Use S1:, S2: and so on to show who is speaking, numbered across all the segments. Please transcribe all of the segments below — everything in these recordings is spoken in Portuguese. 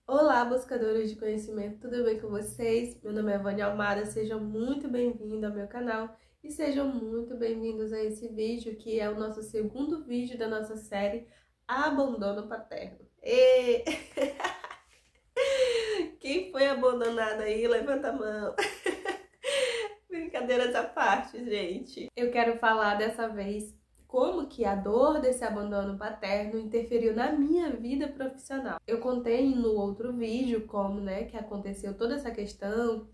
S1: Olá, buscadores de conhecimento, tudo bem com vocês? Meu nome é Vânia Almada, sejam muito bem-vindos ao meu canal e sejam muito bem-vindos a esse vídeo, que é o nosso segundo vídeo da nossa série Abandono Paterno. E... Quem foi abandonado aí, levanta a mão. Brincadeiras à parte, gente. Eu quero falar dessa vez como que a dor desse abandono paterno interferiu na minha vida profissional. Eu contei no outro vídeo como, que aconteceu toda essa questão,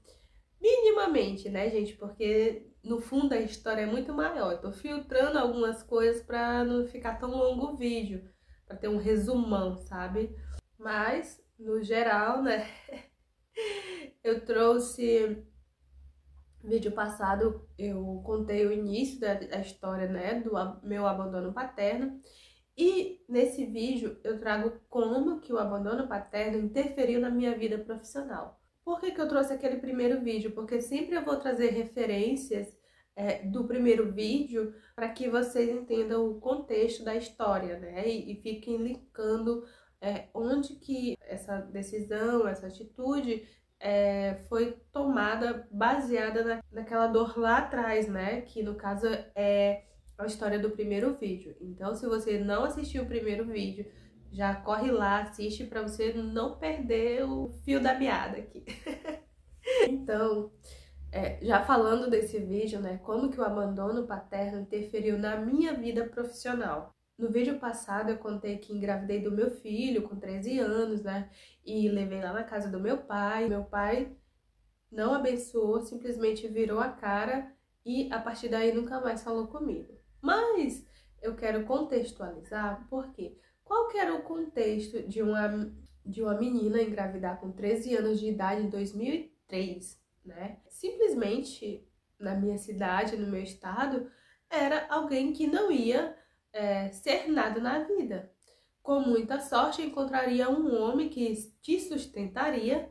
S1: minimamente, gente, porque no fundo a história é muito maior. Eu tô filtrando algumas coisas para não ficar tão longo o vídeo, para ter um resumão, sabe? Mas, no geral, eu trouxe vídeo passado eu contei o início da história, do meu abandono paterno. E nesse vídeo eu trago como que o abandono paterno interferiu na minha vida profissional. Por que eu trouxe aquele primeiro vídeo? Porque sempre eu vou trazer referências do primeiro vídeo para que vocês entendam o contexto da história, e fiquem linkando onde que essa decisão, essa atitude foi tomada baseada naquela dor lá atrás, que no caso é a história do primeiro vídeo. Então, se você não assistiu o primeiro vídeo, já corre lá, assiste para você não perder o fio da meada aqui. Então, já falando desse vídeo, como que o abandono paterno interferiu na minha vida profissional. No vídeo passado eu contei que engravidei do meu filho com 13 anos, e levei lá na casa do meu pai. Meu pai não abençoou, simplesmente virou a cara e a partir daí nunca mais falou comigo. Mas eu quero contextualizar porque qual que era o contexto de uma menina engravidar com 13 anos de idade em 2003, Simplesmente na minha cidade, no meu estado, era alguém que não ia ser nada na vida. Com muita sorte, encontraria um homem que te sustentaria,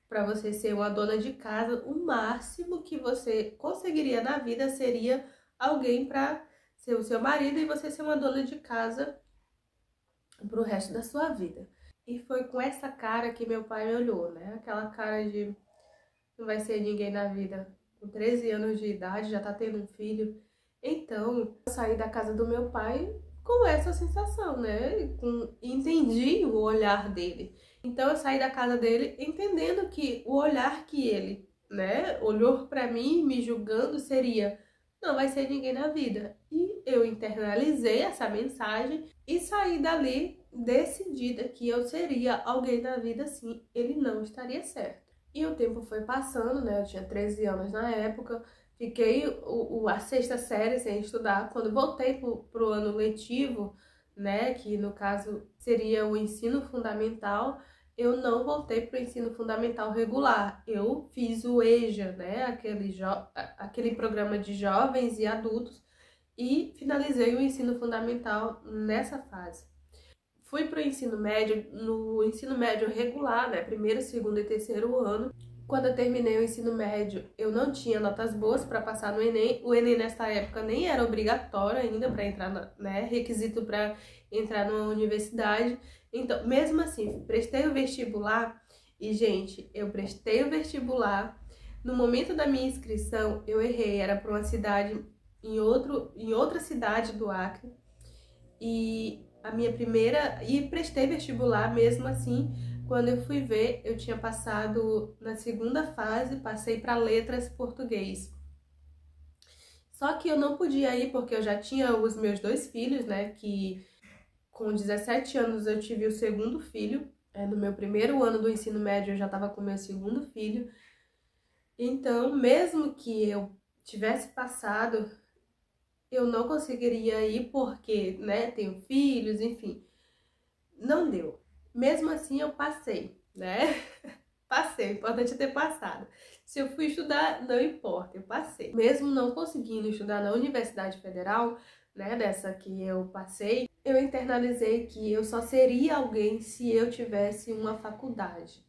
S1: para você ser uma dona de casa. O máximo que você conseguiria na vida seria alguém para ser o seu marido e você ser uma dona de casa para o resto da sua vida. E foi com essa cara que meu pai me olhou, Aquela cara de não vai ser ninguém na vida. Com 13 anos de idade, já tá tendo um filho. Então, eu saí da casa do meu pai com essa sensação, entendi o olhar dele. Então, eu saí da casa dele entendendo que o olhar que ele, olhou pra mim, me julgando, seria: não vai ser ninguém na vida. E eu internalizei essa mensagem e saí dali decidida que eu seria alguém na vida, sim, ele não estaria certo. E o tempo foi passando, eu tinha 13 anos na época, fiquei a sexta série sem estudar. Quando voltei pro ano letivo, que no caso seria o ensino fundamental, eu não voltei pro ensino fundamental regular. Eu fiz o EJA, aquele programa de jovens e adultos, e finalizei o ensino fundamental nessa fase. Fui para o ensino médio, no ensino médio regular, primeiro, segundo e terceiro ano. Quando eu terminei o ensino médio, eu não tinha notas boas para passar no Enem. O Enem nessa época nem era obrigatório ainda para entrar, requisito para entrar numa universidade. Então, mesmo assim, prestei o vestibular e, gente, eu prestei o vestibular. No momento da minha inscrição, eu errei, era para uma cidade em outra cidade do Acre. E a minha primeira, e prestei vestibular mesmo assim. Quando eu fui ver, eu tinha passado na segunda fase, passei para letras português. Só que eu não podia ir porque eu já tinha os meus 2 filhos, que com 17 anos eu tive o segundo filho. No meu primeiro ano do ensino médio eu já estava com meu segundo filho. Então, mesmo que eu tivesse passado, eu não conseguiria ir porque, tenho filhos, enfim. Não deu. Mesmo assim, eu passei, Passei, o importante é ter passado. Se eu fui estudar, não importa, eu passei. Mesmo não conseguindo estudar na Universidade Federal, dessa que eu passei, eu internalizei que eu só seria alguém se eu tivesse uma faculdade.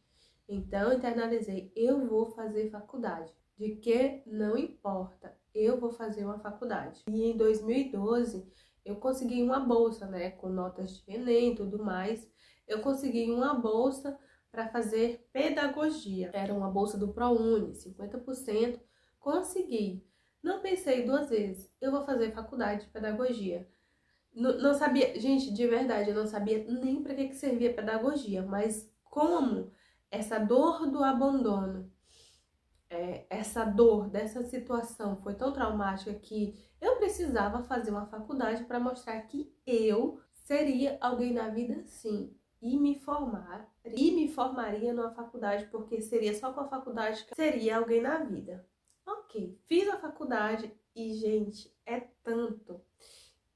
S1: Então, eu internalizei, eu vou fazer faculdade. De que não importa, eu vou fazer uma faculdade. E em 2012, eu consegui uma bolsa, com notas de Enem e tudo mais. eu consegui uma bolsa para fazer pedagogia. Era uma bolsa do ProUni, 50%. Consegui. Não pensei duas vezes. Eu vou fazer faculdade de pedagogia. Não sabia, gente, de verdade, eu não sabia nem para que servia pedagogia, mas como essa dor do abandono, essa dor dessa situação foi tão traumática que eu precisava fazer uma faculdade para mostrar que eu seria alguém na vida, sim, e me formaria numa faculdade, porque seria só com a faculdade que seria alguém na vida. Ok, fiz a faculdade e, gente, é tanto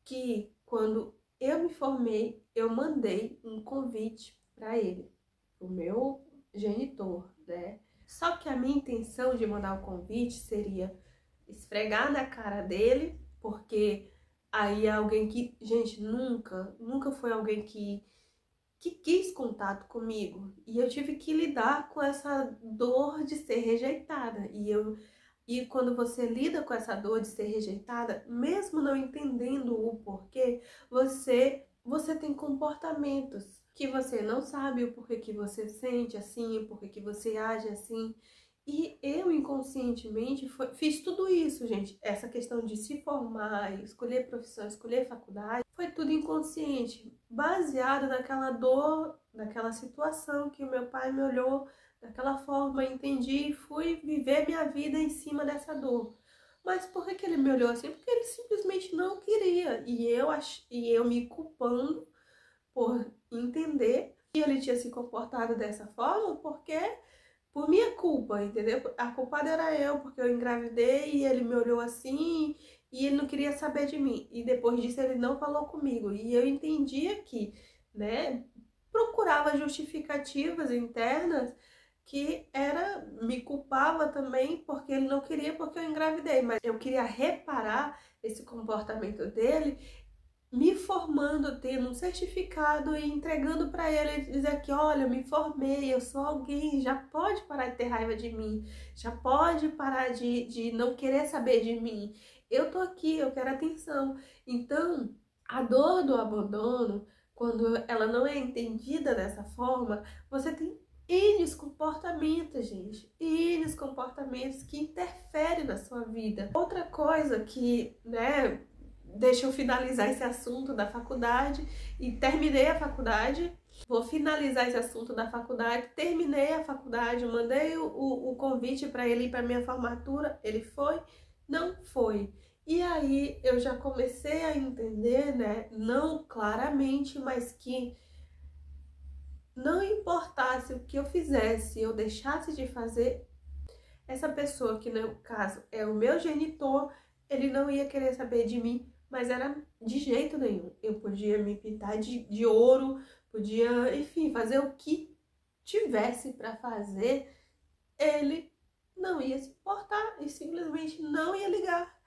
S1: que quando eu me formei, eu mandei um convite para ele, o meu genitor, né? Só que a minha intenção de mandar o convite seria esfregar na cara dele, porque aí é alguém que, gente, nunca foi alguém que quis contato comigo. E eu tive que lidar com essa dor de ser rejeitada. E quando você lida com essa dor de ser rejeitada, mesmo não entendendo o porquê, você tem comportamentos que você não sabe o porquê que você sente assim, o porquê que você age assim. E eu inconscientemente fiz tudo isso, gente. Essa questão de se formar, escolher profissão, escolher faculdade, foi tudo inconsciente, baseado naquela dor, naquela situação que o meu pai me olhou daquela forma, entendi e fui viver minha vida em cima dessa dor. Mas por que ele me olhou assim? Porque ele simplesmente não queria. E eu me culpando por entender que ele tinha se comportado dessa forma, porque por minha culpa, entendeu? A culpada era eu, porque eu engravidei e ele me olhou assim e ele não queria saber de mim. E depois disso ele não falou comigo. E eu entendia que, né, procurava justificativas internas que me culpava também porque ele não queria, porque eu engravidei. Mas eu queria reparar esse comportamento dele me formando, tendo um certificado e entregando para ele, dizer que, olha, eu me formei, eu sou alguém, já pode parar de ter raiva de mim, já pode parar de não querer saber de mim. Eu tô aqui, eu quero atenção. Então, a dor do abandono, quando ela não é entendida dessa forma, você tem N comportamentos, gente, N comportamentos que interferem na sua vida. Outra coisa que, né, deixa eu finalizar esse assunto da faculdade e terminei a faculdade. Vou finalizar esse assunto da faculdade, terminei a faculdade, mandei o convite para ele ir para minha formatura, ele foi? Não foi. E aí eu já comecei a entender, né, não claramente, mas que não importasse o que eu fizesse, eu deixasse de fazer, essa pessoa, que no caso é o meu genitor, ele não ia querer saber de mim, mas era de jeito nenhum. Eu podia me pintar de ouro, podia, enfim, fazer o que tivesse para fazer, ele não ia se importar e simplesmente não ia ligar.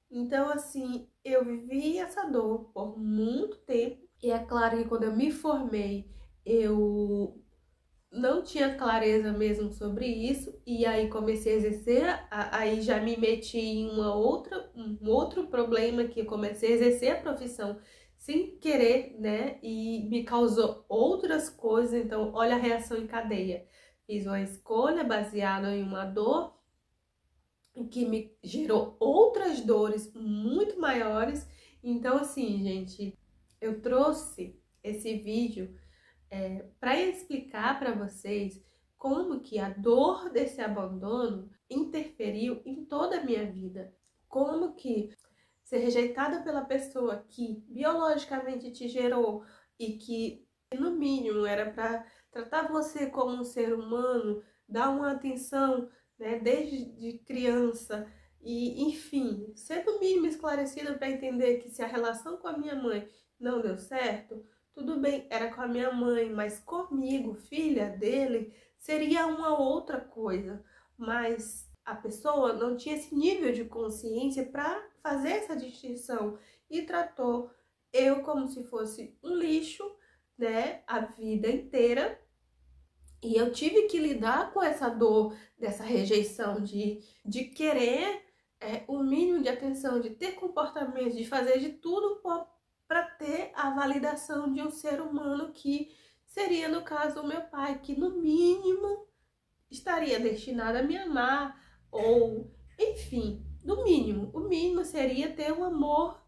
S1: Então, assim, eu vivi essa dor por muito tempo. E é claro que quando eu me formei, eu não tinha clareza mesmo sobre isso, e aí comecei a exercer, aí já me meti em um outro problema, que eu comecei a exercer a profissão sem querer, né, e me causou outras coisas. Então olha a reação em cadeia. Fiz uma escolha baseada em uma dor que me gerou outras dores muito maiores. Então assim, gente, eu trouxe esse vídeo para explicar para vocês como que a dor desse abandono interferiu em toda a minha vida. Como que ser rejeitada pela pessoa que biologicamente te gerou e que, no mínimo, era para tratar você como um ser humano, dar uma atenção, né, desde criança, e, enfim, ser no mínimo esclarecida para entender que se a relação com a minha mãe não deu certo, tudo bem, era com a minha mãe, mas comigo, filha dele, seria uma outra coisa. Mas a pessoa não tinha esse nível de consciência para fazer essa distinção e tratou eu como se fosse um lixo, né, a vida inteira. E eu tive que lidar com essa dor, dessa rejeição de querer o mínimo de atenção, de ter comportamento, de fazer de tudo para ter a validação de um ser humano que seria no caso o meu pai, que no mínimo estaria destinado a me amar, ou enfim, no mínimo, o mínimo seria ter um amor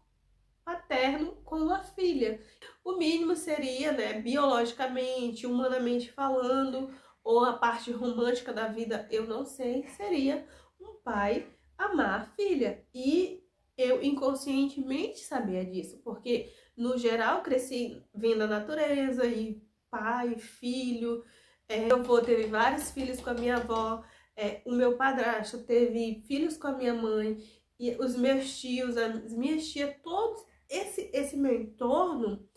S1: paterno com a filha. O mínimo seria, né, biologicamente, humanamente falando, ou a parte romântica da vida, eu não sei, seria um pai amar a filha. E eu inconscientemente sabia disso, porque no geral cresci vendo a natureza e pai, filho, meu avô teve vários filhos com a minha avó, o meu padrasto teve filhos com a minha mãe, e os meus tios, as minhas tias, todos, esse meu entorno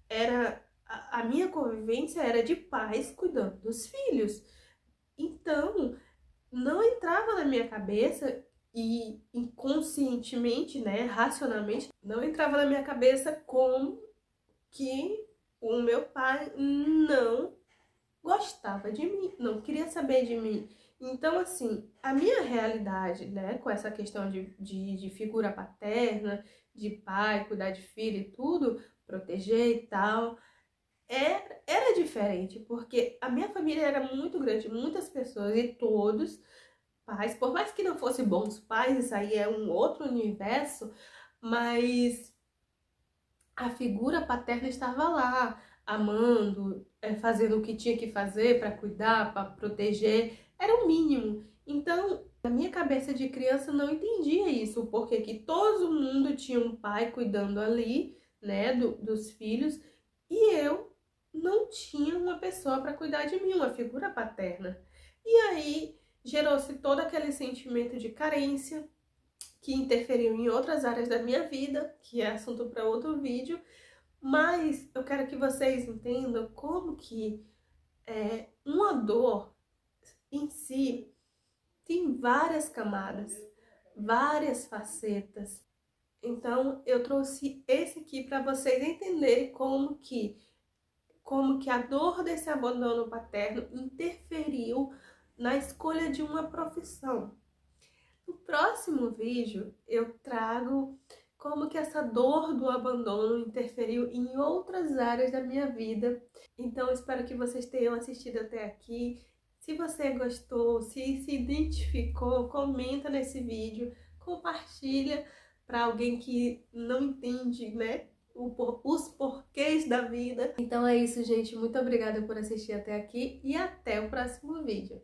S1: era, a minha convivência era de pais cuidando dos filhos. Então, não entrava na minha cabeça e inconscientemente, né, racionalmente, não entrava na minha cabeça como que o meu pai não gostava de mim, não queria saber de mim. Então, assim, a minha realidade, né, com essa questão de figura paterna, de pai, cuidar de filho e tudo, proteger e tal, era diferente, porque a minha família era muito grande, muitas pessoas e todos pais, por mais que não fossem bons pais, isso aí é um outro universo, mas a figura paterna estava lá, amando, fazendo o que tinha que fazer para cuidar, para proteger, era o mínimo. Então, na minha cabeça de criança, eu não entendia isso, porque que todo mundo tinha um pai cuidando ali, né, dos filhos, e eu não tinha uma pessoa para cuidar de mim, uma figura paterna. E aí gerou-se todo aquele sentimento de carência, que interferiu em outras áreas da minha vida, que é assunto para outro vídeo, mas eu quero que vocês entendam como que uma dor em si tem várias camadas, várias facetas. Então eu trouxe esse aqui para vocês entenderem como que a dor desse abandono paterno interferiu na escolha de uma profissão. No próximo vídeo, eu trago como que essa dor do abandono interferiu em outras áreas da minha vida. Então, espero que vocês tenham assistido até aqui. Se você gostou, se identificou, comenta nesse vídeo, compartilha para alguém que não entende, né, os porquês da vida. Então é isso, gente. Muito obrigada por assistir até aqui e até o próximo vídeo.